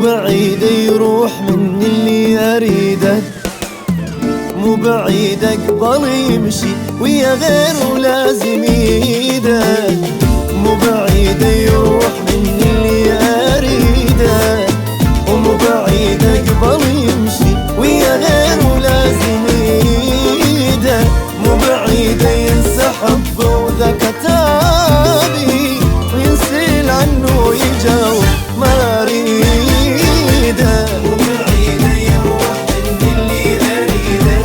بعيد يروح مني اللي أريده، مو بعيد أقبل يمشي ويا غيره لازم يده، مو بعيد يروح مني اللي أريده، ومو بعيد أقبل يمشي ويا غيره لازم يده، مو بعيد ينسحب وذا كتابي وينسيل عنه يجاوب ما أريده، مو بعيد يروح مني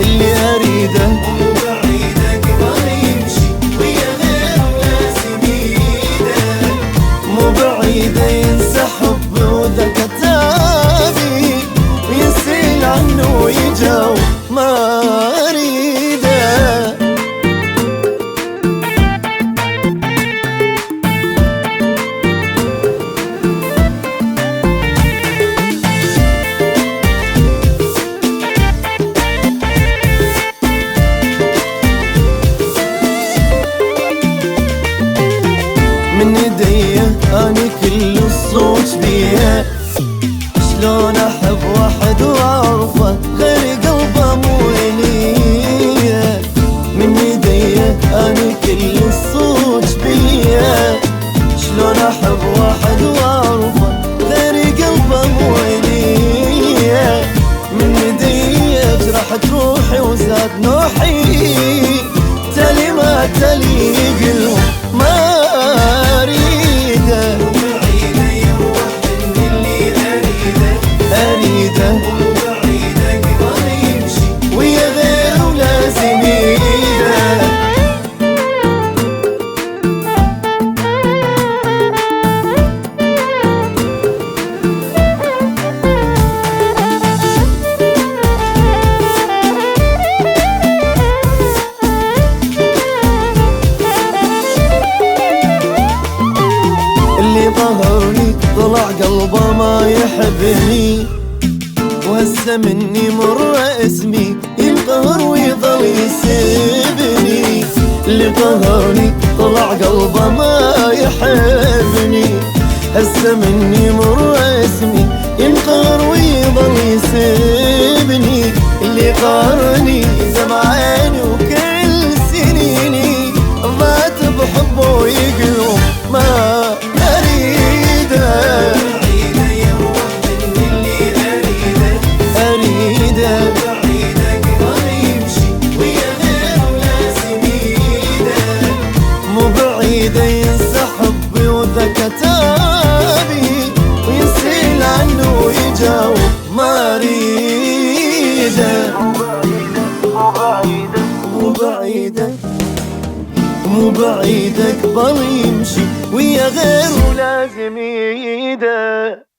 اللي أريده، مو بعيد أقبل يمشي ويا غيره لازم يده، مو بعيد ينسحب وذا كتابي وينسيل عنه يجاوب ما أريده. من ايديه اني كل الصوت بيه، شلون احب واحد واعرفه غير قلبه مو اليه، من ايديه اني كل الصوت بيه، شلون احب واحد واعرفه غير قلبه مو اليه، من ايديه جرحت روحي وزاد نوحي، تالي ما تالي قلبه ما أريده، مو بعيد يروح مني اللي أريده، مو بعيد أقبل يمشي ويا غيره لازم يده. اللي ظهرني طلع قلبه ما يحبني، وهسه مني مر اسمي ينقهر ويظل يسيبني، اللي ظهرني طلع قلبه ما يحبني، هسه مني مر اسمي ينقهر ويظل يسيبني، اللي قهرني زمعاني وكل سنيني ضاعت بحبه ويقلب ما أريده، بعيد يروح مني اللي أريده، بعيد أقبل يمشي ويا غيره لازم يده، مو بعيد ينسحب وذا كتابي وينسيل عنه ويجاوب ما أريده، مو بعيد مو بعيد أقبل يمشي ويا غيره لازم يده.